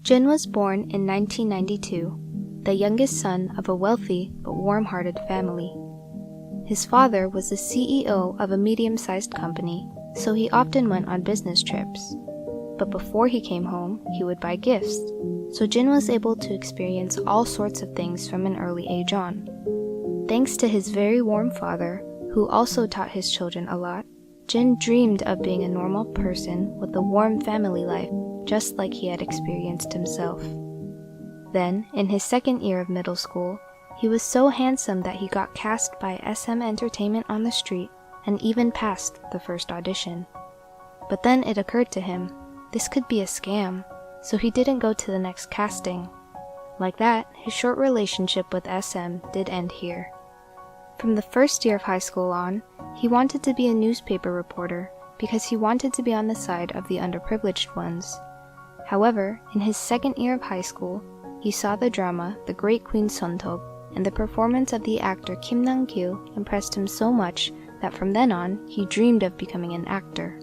Jin was born in 1992, the youngest son of a wealthy but warm-hearted family. His father was the CEO of a medium-sized company, so he often went on business trips. But before he came home, he would buy gifts, so Jin was able to experience all sorts of things from an early age on. Thanks to his very warm father, who also taught his children a lot, Jin dreamed of being a normal person with a warm family life, just like he had experienced himself. Then, in his second year of middle school, he was so handsome that he got cast by SM Entertainment on the street and even passed the first audition. But then it occurred to him, this could be a scam, so he didn't go to the next casting. Like that, his short relationship with SM did end here. From the first year of high school on, he wanted to be a newspaper reporter because he wanted to be on the side of the underprivileged ones. However, in his second year of high school, he saw the drama The Great Queen Sontok, and the performance of the actor Kim Nam-gil impressed him so much that from then on, he dreamed of becoming an actor.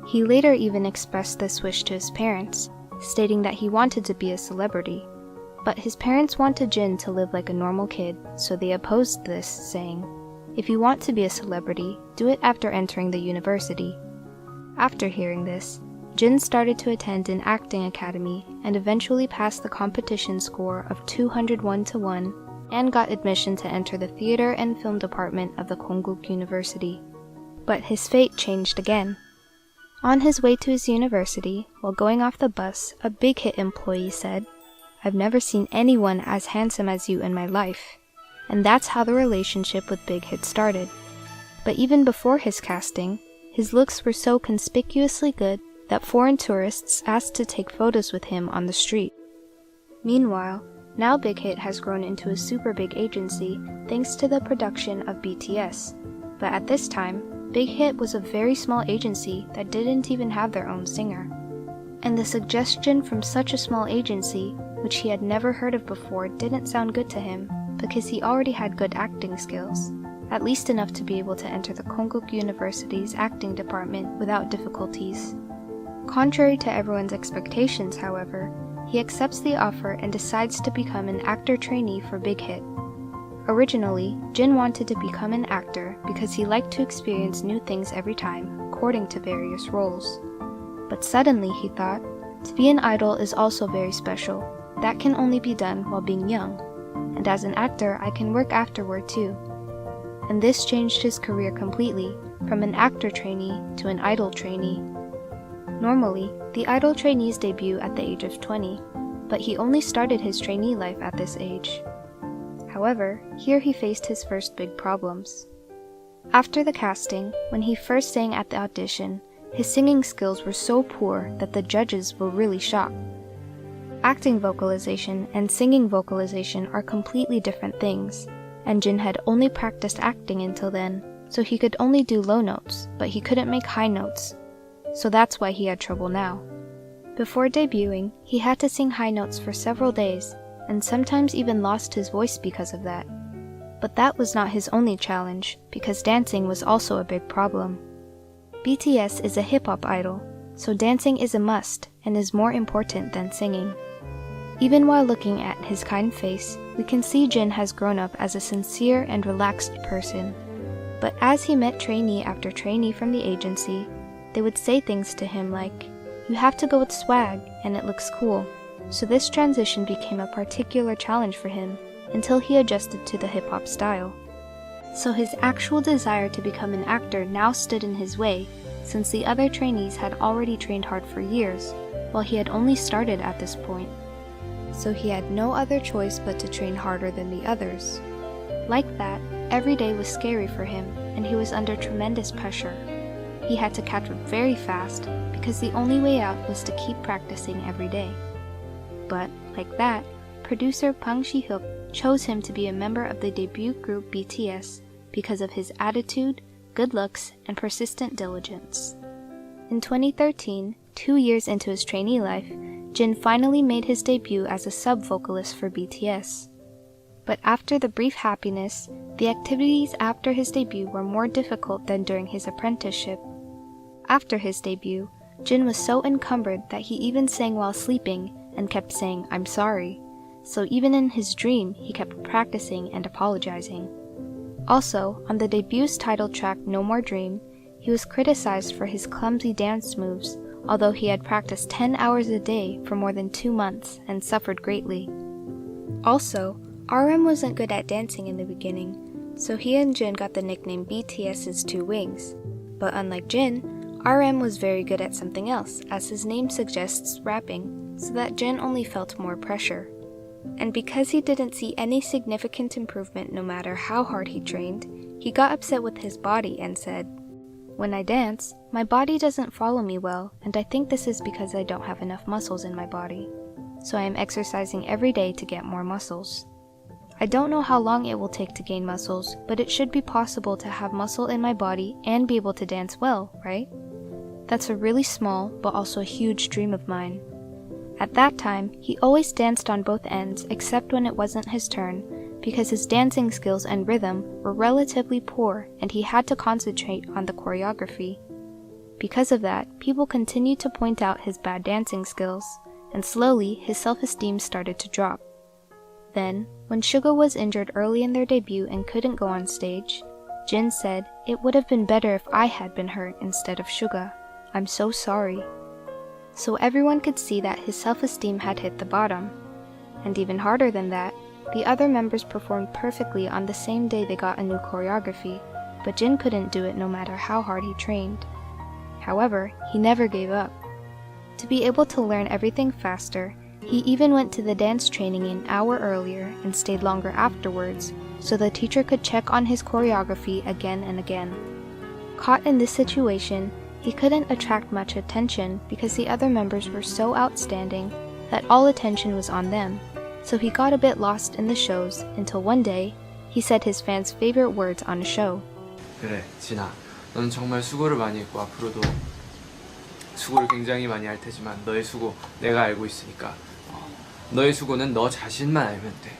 He later even expressed this wish to his parents, stating that he wanted to be a celebrity. But his parents wanted Jin to live like a normal kid, so they opposed this, saying, "If you want to be a celebrity, do it after entering the university." After hearing this, Jin started to attend an acting academy and eventually passed the competition score of 201-1 and got admission to enter the theater and film department of the Konkuk University. But his fate changed again. On his way to his university, while going off the bus, a Big Hit employee said, "I've never seen anyone as handsome as you in my life." And that's how the relationship with Big Hit started. But even before his casting, his looks were so conspicuously good that foreign tourists asked to take photos with him on the street. Meanwhile, now Big Hit has grown into a super big agency thanks to the production of BTS. But at this time, Big Hit was a very small agency that didn't even have their own singer. And the suggestion from such a small agency, which he had never heard of before, didn't sound good to him because he already had good acting skills, at least enough to be able to enter the Konkuk University's acting department without difficulties. Contrary to everyone's expectations, however, he accepts the offer and decides to become an actor trainee for Big Hit. Originally, Jin wanted to become an actor because he liked to experience new things every time, according to various roles. But suddenly he thought, to be an idol is also very special. That can only be done while being young. And as an actor, I can work afterward too. And this changed his career completely, from an actor trainee to an idol trainee. Normally, the idol trainees debut at the age of 20, but he only started his trainee life at this age. However, here he faced his first big problems. After the casting, when he first sang at the audition, his singing skills were so poor that the judges were really shocked. Acting vocalization and singing vocalization are completely different things, and Jin had only practiced acting until then, so he could only do low notes, but he couldn't make high notes. So that's why he had trouble now. Before debuting, he had to sing high notes for several days, and sometimes even lost his voice because of that. But that was not his only challenge, because dancing was also a big problem. BTS is a hip-hop idol, so dancing is a must and is more important than singing. Even while looking at his kind face, we can see Jin has grown up as a sincere and relaxed person. But as he met trainee after trainee from the agency, they would say things to him like, "You have to go with swag, and it looks cool." So this transition became a particular challenge for him until he adjusted to the hip-hop style. So his actual desire to become an actor now stood in his way, since the other trainees had already trained hard for years, while he had only started at this point. So he had no other choice but to train harder than the others. Like that, every day was scary for him, and he was under tremendous pressure. He had to catch up very fast, because the only way out was to keep practicing every day. But, like that, producer Bang Si-hyuk chose him to be a member of the debut group BTS because of his attitude, good looks, and persistent diligence. In 2013, 2 years into his trainee life, Jin finally made his debut as a sub-vocalist for BTS. But after the brief happiness, the activities after his debut were more difficult than during his apprenticeship. After his debut, Jin was so encumbered that he even sang while sleeping and kept saying, "I'm sorry." So even in his dream, he kept practicing and apologizing. Also, on the debut's title track No More Dream, he was criticized for his clumsy dance moves, although he had practiced 10 hours a day for more than 2 months and suffered greatly. Also, RM wasn't good at dancing in the beginning, so he and Jin got the nickname BTS's Two Wings. But unlike Jin, RM was very good at something else, as his name suggests rapping, so that Jin only felt more pressure. And because he didn't see any significant improvement no matter how hard he trained, he got upset with his body and said, "When I dance, my body doesn't follow me well, and I think this is because I don't have enough muscles in my body. So I am exercising every day to get more muscles. I don't know how long it will take to gain muscles, but it should be possible to have muscle in my body and be able to dance well, right? That's a really small, but also a huge dream of mine." At that time, he always danced on both ends except when it wasn't his turn, because his dancing skills and rhythm were relatively poor and he had to concentrate on the choreography. Because of that, people continued to point out his bad dancing skills, and slowly his self-esteem started to drop. Then, when Suga was injured early in their debut and couldn't go on stage, Jin said, "It would have been better if I had been hurt instead of Suga. I'm so sorry." So everyone could see that his self-esteem had hit the bottom. And even harder than that, the other members performed perfectly on the same day they got a new choreography, but Jin couldn't do it no matter how hard he trained. However, he never gave up. To be able to learn everything faster, he even went to the dance training an hour earlier and stayed longer afterwards, so the teacher could check on his choreography again and again. Caught in this situation, he couldn't attract much attention because the other members were so outstanding that all attention was on them, so he got a bit lost in the shows until one day, he said his fans' favorite words on a show. "그래, 진아. 너는 정말 수고를 많이 했고 앞으로도 수고를 굉장히 많이 할 테지만 너의 수고 내가 알고 있으니까 너의 수고는 너 자신만 알면 돼."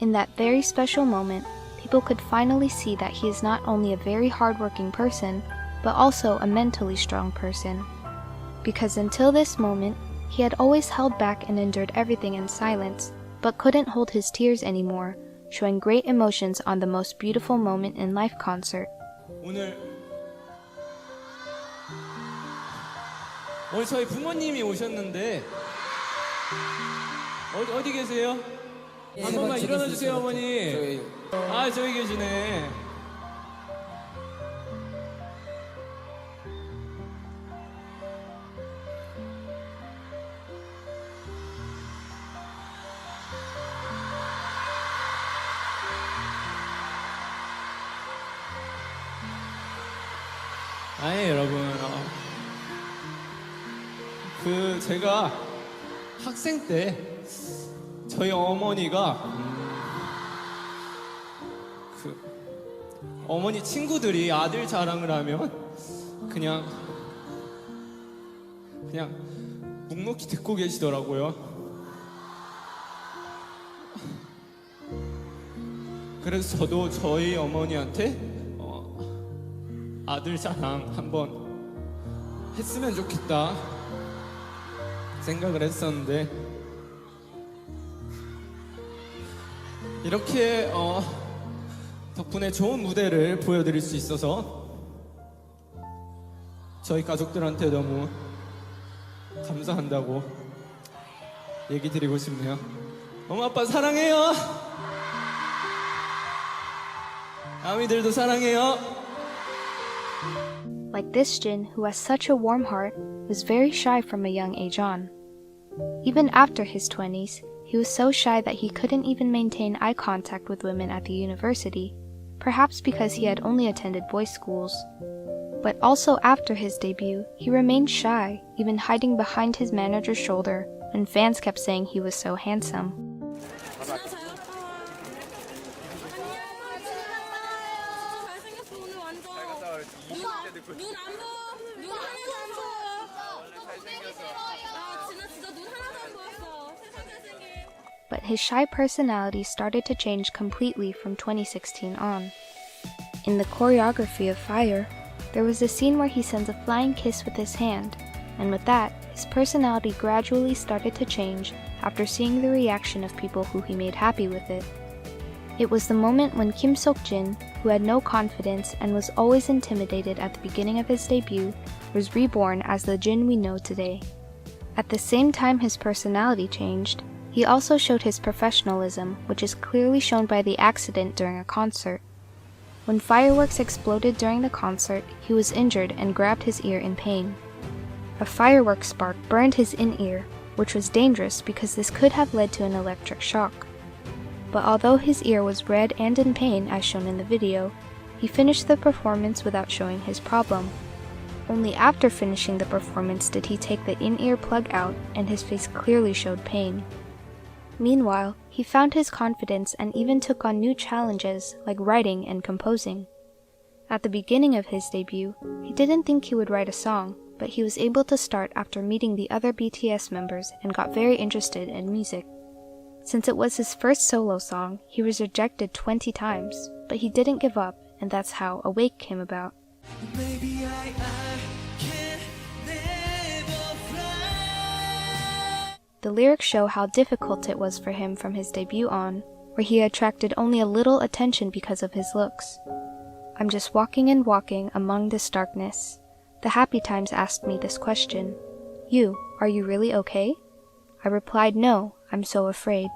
In that very special moment, people could finally see that he is not only a very hardworking person, but also a mentally strong person. Because until this moment, he had always held back and endured everything in silence, but couldn't hold his tears anymore, showing great emotions on the most beautiful moment in life concert. 오늘 저희 부모님이 오셨는데 어디 계세요? 한 번만 일어나 주세요, 어머니. 저기 계시네. 아니 여러분, 제가 학생 때 저희 어머니가 어머니 친구들이 아들 자랑을 하면 그냥 묵묵히 듣고 계시더라고요. 그래서 저도 저희 어머니한테 아들 자랑 한번 했으면 좋겠다 생각을 했었는데, 이렇게 덕분에 좋은 무대를 보여드릴 수 있어서 저희 가족들한테 너무 감사한다고 얘기 드리고 싶네요. 엄마 아빠 사랑해요. 아미들도 사랑해요. Like this Jin, who has such a warm heart, was very shy from a young age on. Even after his 20s, he was so shy that he couldn't even maintain eye contact with women at the university, perhaps because he had only attended boys' schools. But also after his debut, he remained shy, even hiding behind his manager's shoulder when fans kept saying he was so handsome. But his shy personality started to change completely from 2016 on. In the choreography of Fire, there was a scene where he sends a flying kiss with his hand, and with that, his personality gradually started to change after seeing the reaction of people who he made happy with it. It was the moment when KimSeokJin, who had no confidence and was always intimidated at the beginning of his debut, was reborn as the Jin we know today. At the same time his personality changed, he also showed his professionalism, which is clearly shown by the accident during a concert. When fireworks exploded during the concert, he was injured and grabbed his ear in pain. A firework spark burned his in-ear, which was dangerous because this could have led to an electric shock. But although his ear was red and in pain as shown in the video, he finished the performance without showing his problem. Only after finishing the performance did he take the in-ear plug out and his face clearly showed pain. Meanwhile, he found his confidence and even took on new challenges like writing and composing. At the beginning of his debut, he didn't think he would write a song, but he was able to start after meeting the other BTS members and got very interested in music. Since it was his first solo song, he was rejected 20 times, but he didn't give up, and that's how Awake came about. Maybe I can never fly. The lyrics show how difficult it was for him from his debut on, where he attracted only a little attention because of his looks. I'm just walking and walking among this darkness. The Happy Times asked me this question. Are you really okay? I replied, no, I'm so afraid.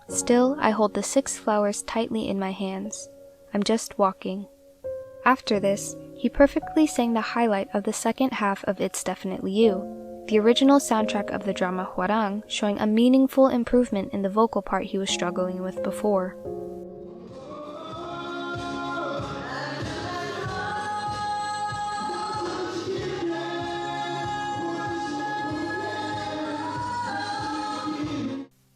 Still, I hold the 6 flowers tightly in my hands. I'm just walking. After this, he perfectly sang the highlight of the second half of It's Definitely You, the original soundtrack of the drama Hwarang, showing a meaningful improvement in the vocal part he was struggling with before.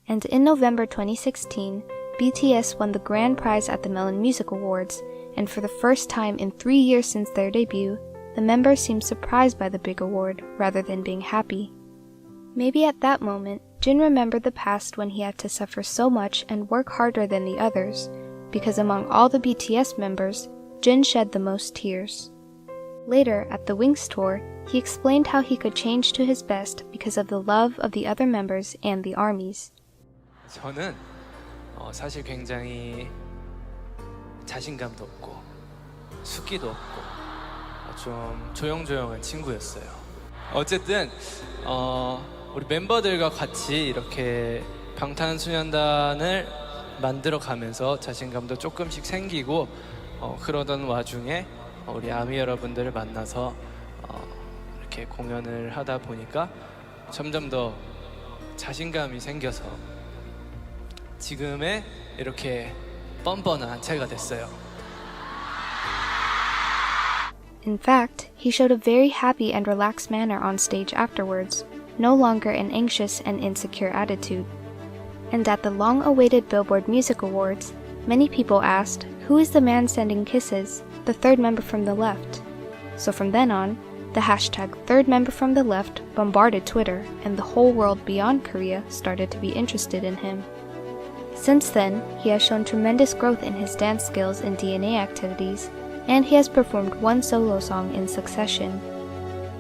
And in November 2016, BTS won the grand prize at the Melon Music Awards, and for the first time in 3 years since their debut, the members seemed surprised by the big award rather than being happy. Maybe at that moment, Jin remembered the past when he had to suffer so much and work harder than the others, because among all the BTS members, Jin shed the most tears. Later, at the Wings tour, he explained how he could change to his best because of the love of the other members and the armies. 저는 사실 굉장히 자신감도 없고 숙기도 없고 좀 조용조용한 친구였어요. 어쨌든 우리 멤버들과 같이 이렇게 방탄소년단을 만들어 가면서 자신감도 조금씩 생기고 그러던 와중에 우리 아미 여러분들을 만나서 이렇게 공연을 하다 보니까 점점 더 자신감이 생겨서 지금의 이렇게 뻔뻔한 제가 됐어요. In fact, he showed a very happy and relaxed manner on stage afterwards, no longer an anxious and insecure attitude. And at the long-awaited Billboard Music Awards, many people asked, who is the man sending kisses, the third member from the left? So from then on, the hashtag third member from the left bombarded Twitter, and the whole world beyond Korea started to be interested in him. Since then, he has shown tremendous growth in his dance skills and DNA activities, and he has performed one solo song in succession.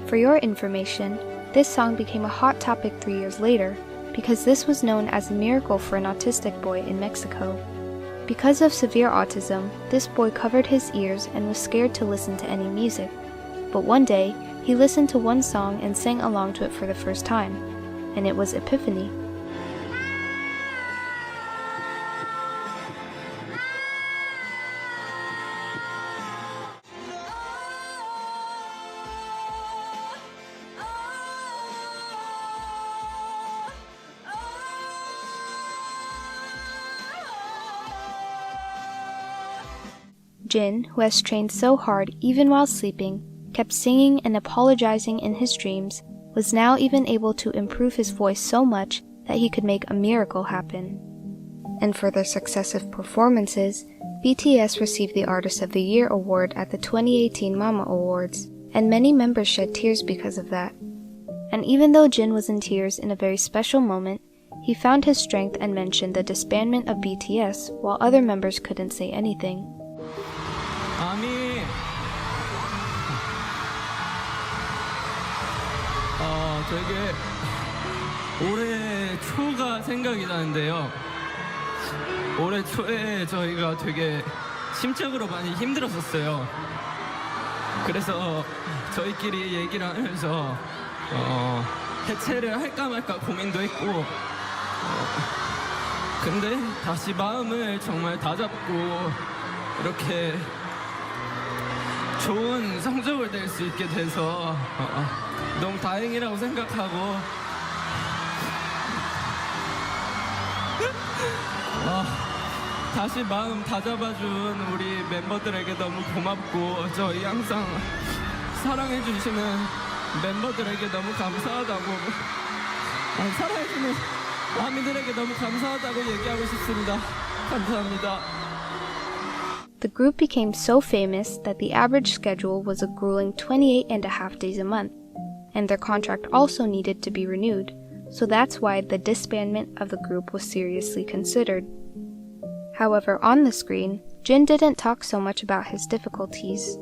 For your information, this song became a hot topic 3 years later, because this was known as a miracle for an autistic boy in Mexico. Because of severe autism, this boy covered his ears and was scared to listen to any music. But one day, he listened to one song and sang along to it for the first time, and it was Epiphany. Jin, who has trained so hard even while sleeping, kept singing and apologizing in his dreams, was now even able to improve his voice so much that he could make a miracle happen. And for their successive performances, BTS received the Artist of the Year award at the 2018 Mama Awards, and many members shed tears because of that. And even though Jin was in tears in a very special moment, he found his strength and mentioned the disbandment of BTS while other members couldn't say anything. 아미 되게 올해 초가 생각이 나는데요. 올해 초에 저희가 되게 심적으로 많이 힘들었었어요. 그래서 저희끼리 얘기를 하면서 해체를 할까 말까 고민도 했고 근데 다시 마음을 정말 다잡고 이렇게 좋은 성적을 낼 수 있게 돼서 너무 다행이라고 생각하고 다시 마음 다잡아준 우리 멤버들에게 너무 고맙고 저희 항상 사랑해주시는 멤버들에게 너무 감사하다고 사랑해주는 아미들에게 너무 감사하다고 얘기하고 싶습니다. 감사합니다. The group became so famous that the average schedule was a grueling 28 and a half days a month, and their contract also needed to be renewed, so that's why the disbandment of the group was seriously considered. However, on the screen, Jin didn't talk so much about his difficulties,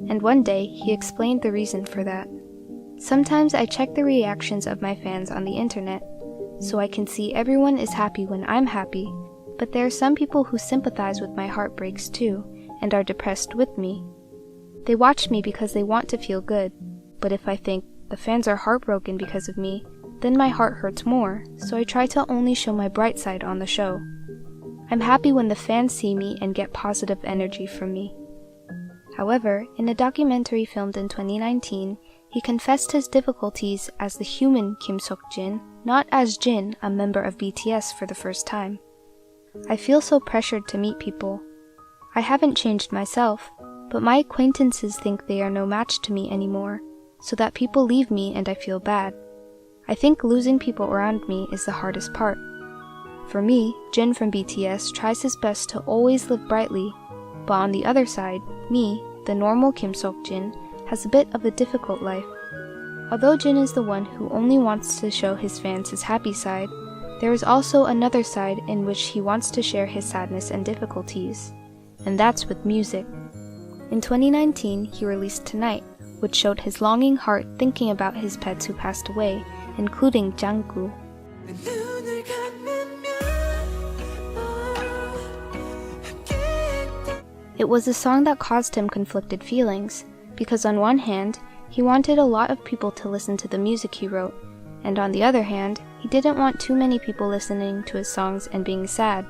and one day he explained the reason for that. Sometimes I check the reactions of my fans on the internet, so I can see everyone is happy when I'm happy, but there are some people who sympathize with my heartbreaks too, and are depressed with me. They watch me because they want to feel good, but if I think the fans are heartbroken because of me, then my heart hurts more, so I try to only show my bright side on the show. I'm happy when the fans see me and get positive energy from me. However, in a documentary filmed in 2019, he confessed his difficulties as the human KimSeokJin, not as Jin, a member of BTS, for the first time. I feel so pressured to meet people. I haven't changed myself, but my acquaintances think they are no match to me anymore, so that people leave me and I feel bad. I think losing people around me is the hardest part. For me, Jin from BTS tries his best to always live brightly, but on the other side, me, the normal KimSeokJin, has a bit of a difficult life. Although Jin is the one who only wants to show his fans his happy side, there is also another side in which he wants to share his sadness and difficulties, and that's with music. In 2019, he released Tonight, which showed his longing heart thinking about his pets who passed away, including Janggu. It was a song that caused him conflicted feelings, because on one hand, he wanted a lot of people to listen to the music he wrote, and on the other hand, he didn't want too many people listening to his songs and being sad.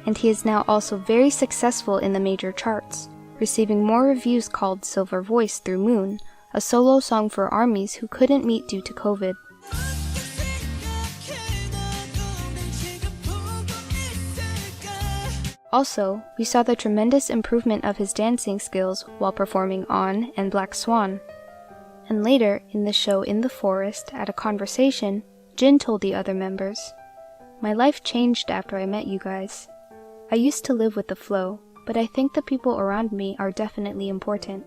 And he is now also very successful in the major charts, receiving more reviews called Silver Voice through Moon, a solo song for ARMYs who couldn't meet due to COVID. Also, we saw the tremendous improvement of his dancing skills while performing On and Black Swan. And later, in the show In the Forest, at a conversation, Jin told the other members, "My life changed after I met you guys. I used to live with the flow, but I think the people around me are definitely important.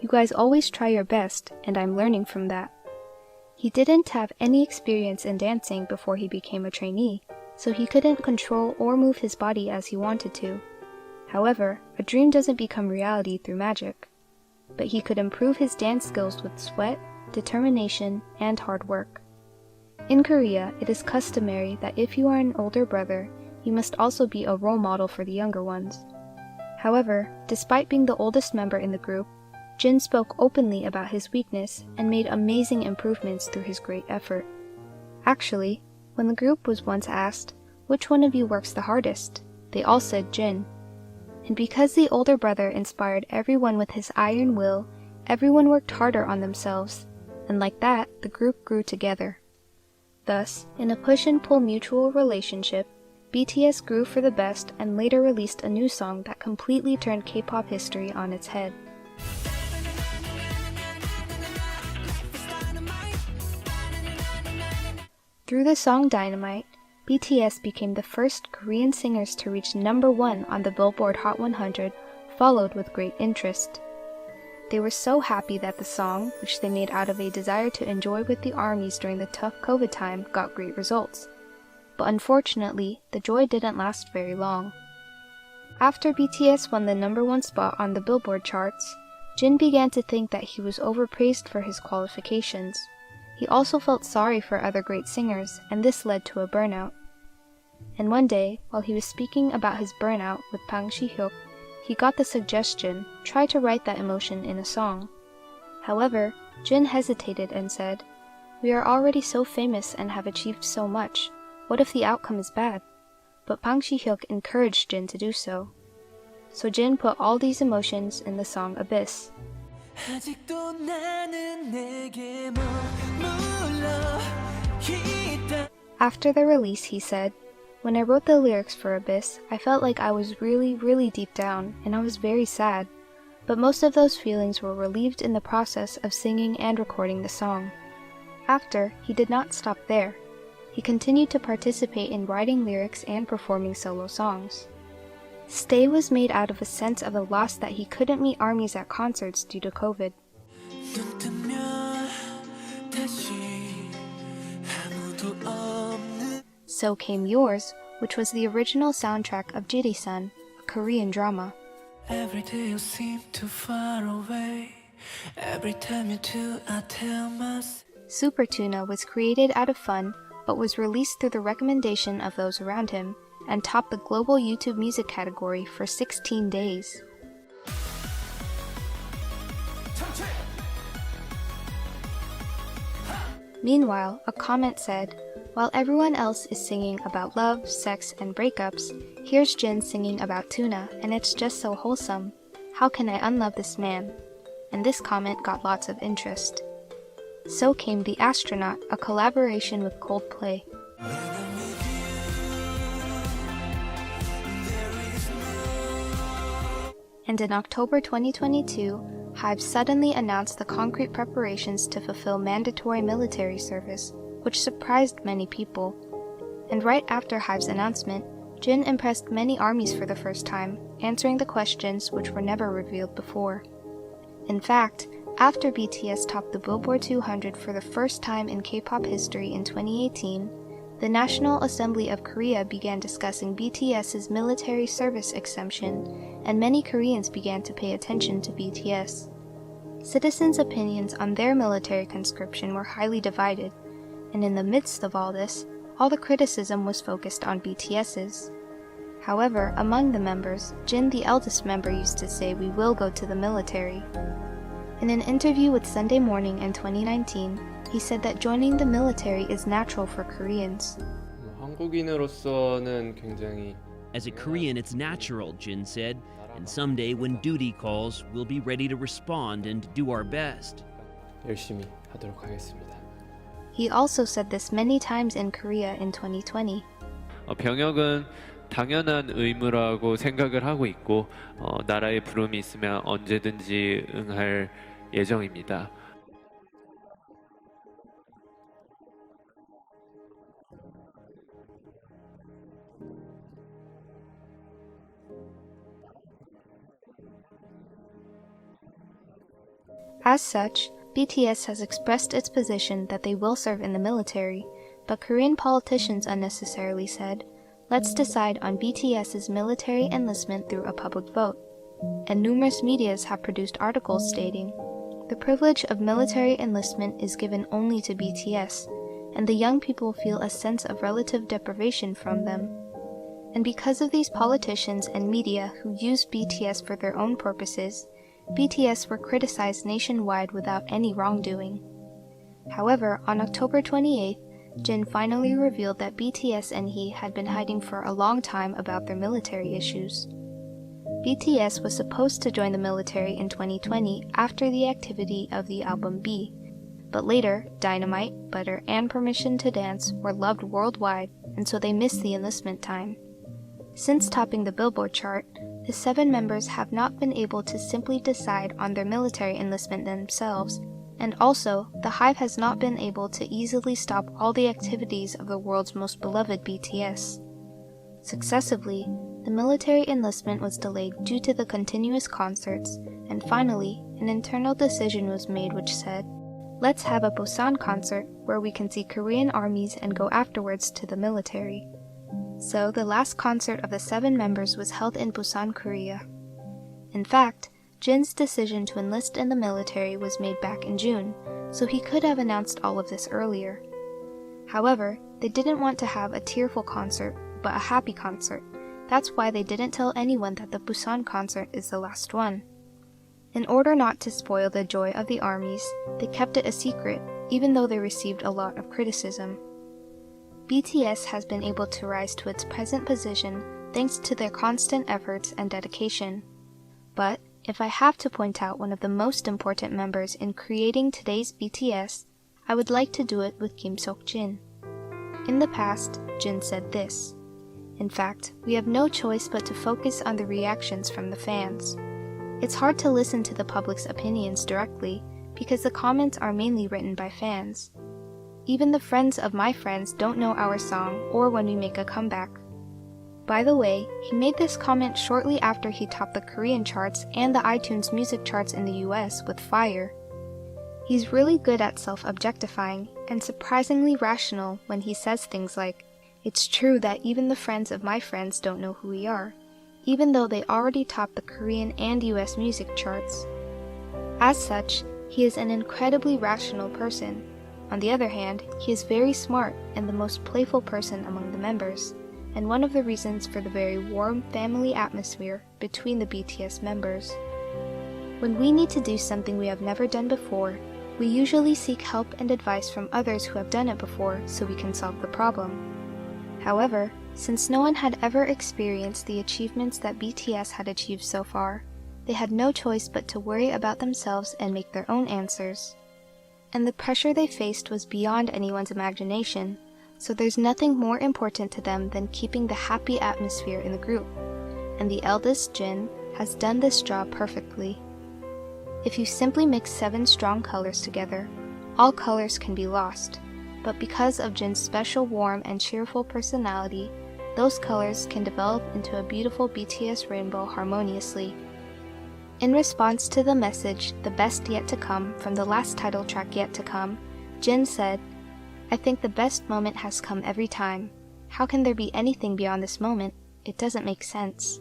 You guys always try your best, and I'm learning from that." He didn't have any experience in dancing before he became a trainee, so he couldn't control or move his body as he wanted to. However, a dream doesn't become reality through magic. But he could improve his dance skills with sweat, determination, and hard work. In Korea, it is customary that if you are an older brother, you must also be a role model for the younger ones. However, despite being the oldest member in the group, Jin spoke openly about his weakness and made amazing improvements through his great effort. Actually, when the group was once asked, "Which one of you works the hardest?" they all said Jin. And because the older brother inspired everyone with his iron will, everyone worked harder on themselves, and like that, the group grew together. Thus, in a push-and-pull mutual relationship, BTS grew for the best and later released a new song that completely turned K-pop history on its head. Through the song Dynamite, BTS became the first Korean singers to reach #1 on the Billboard Hot 100, followed with great interest. They were so happy that the song, which they made out of a desire to enjoy with the ARMYs during the tough COVID time, got great results. But unfortunately, the joy didn't last very long. After BTS won the #1 spot on the Billboard charts, Jin began to think that he was overpraised for his qualifications. He also felt sorry for other great singers, and this led to a burnout. And one day, while he was speaking about his burnout with Bang Si-hyuk, he got the suggestion, try to write that emotion in a song. However, Jin hesitated and said, "We are already so famous and have achieved so much. What if the outcome is bad?" But Bang Si-hyuk encouraged Jin to do so. So Jin put all these emotions in the song Abyss. After the release, he said, "When I wrote the lyrics for Abyss, I felt like I was really deep down, and I was very sad. But most of those feelings were relieved in the process of singing and recording the song." After, he did not stop there. He continued to participate in writing lyrics and performing solo songs. Stay was made out of a sense of a loss that he couldn't meet armies at concerts due to COVID. So Came Yours, which was the original soundtrack of Jiri-san, a Korean drama. Every day you seem too far away. Every time you do, I tell myself. Super Tuna was created out of fun, but was released through the recommendation of those around him, and topped the global YouTube music category for 16 days. Meanwhile, a comment said, "While everyone else is singing about love, sex, and breakups, here's Jin singing about tuna, and it's just so wholesome. How can I unlove this man?" And this comment got lots of interest. So came The Astronaut, a collaboration with Coldplay. And in October 2022, HYBE suddenly announced the concrete preparations to fulfill mandatory military service, which surprised many people. And right after HYBE's announcement, Jin impressed many armies for the first time, answering the questions which were never revealed before. In fact, after BTS topped the Billboard 200 for the first time in K-pop history in 2018, the National Assembly of Korea began discussing BTS's military service exemption, and many Koreans began to pay attention to BTS. Citizens' opinions on their military conscription were highly divided, and in the midst of all this, all the criticism was focused on BTS's. However, among the members, Jin, the eldest member, used to say, "We will go to the military." In an interview with Sunday Morning in 2019, he said that joining the military is natural for Koreans. 한국인으로서는 굉장히 As a Korean, it's natural, Jin said, and someday when duty calls, we'll be ready to respond and do our best. 열심히 하도록 하겠습니다. He also said this many times in Korea in 2020. 병역은 당연한 의무라고 생각을 하고 있고 나라의 부름이 있으면 언제든지 응할 예정입니다. As such, BTS has expressed its position that they will serve in the military, but Korean politicians unnecessarily said, "Let's decide on BTS's military enlistment through a public vote." And numerous medias have produced articles stating, "The privilege of military enlistment is given only to BTS, and the young people feel a sense of relative deprivation from them." And because of these politicians and media who use BTS for their own purposes, BTS were criticized nationwide without any wrongdoing. However, on October 28th, Jin finally revealed that BTS and he had been hiding for a long time about their military issues. BTS was supposed to join the military in 2020 after the activity of the album B, but later, Dynamite, Butter, and Permission to Dance were loved worldwide, and so they missed the enlistment time. Since topping the Billboard chart, the 7 members have not been able to simply decide on their military enlistment themselves, and also, the HYBE has not been able to easily stop all the activities of the world's most beloved BTS. Successively, the military enlistment was delayed due to the continuous concerts, and finally, an internal decision was made which said, "Let's have a Busan concert where we can see Korean armies and go afterwards to the military." So the last concert of the 7 members was held in Busan, Korea. In fact, Jin's decision to enlist in the military was made back in June, so he could have announced all of this earlier. However, they didn't want to have a tearful concert, but a happy concert. That's why they didn't tell anyone that the Busan concert is the last one. In order not to spoil the joy of the armies, they kept it a secret, even though they received a lot of criticism. BTS has been able to rise to its present position thanks to their constant efforts and dedication. But if I have to point out one of the most important members in creating today's BTS, I would like to do it with KimSeokJin. In the past, Jin said this: "In fact, we have no choice but to focus on the reactions from the fans. It's hard to listen to the public's opinions directly because the comments are mainly written by fans. Even the friends of my friends don't know our song or when we make a comeback." By the way, he made this comment shortly after he topped the Korean charts and the iTunes music charts in the US with Fire. He's really good at self-objectifying and surprisingly rational when he says things like, "It's true that even the friends of my friends don't know who we are," even though they already topped the Korean and US music charts. As such, he is an incredibly rational person. On the other hand, he is very smart and the most playful person among the members, and one of the reasons for the very warm family atmosphere between the BTS members. When we need to do something we have never done before, we usually seek help and advice from others who have done it before so we can solve the problem. However, since no one had ever experienced the achievements that BTS had achieved so far, they had no choice but to worry about themselves and make their own answers. And the pressure they faced was beyond anyone's imagination, so there's nothing more important to them than keeping the happy atmosphere in the group, and the eldest, Jin, has done this job perfectly. If you simply mix 7 strong colors together, all colors can be lost, but because of Jin's special warm and cheerful personality, those colors can develop into a beautiful BTS rainbow harmoniously. In response to the message, "The best yet to come," from the last title track Yet to Come, Jin said, "I think the best moment has come every time. How can there be anything beyond this moment? It doesn't make sense."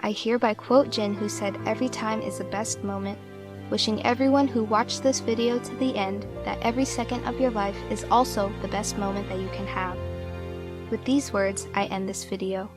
I hereby quote Jin, who said every time is the best moment, wishing everyone who watched this video to the end that every second of your life is also the best moment that you can have. With these words, I end this video.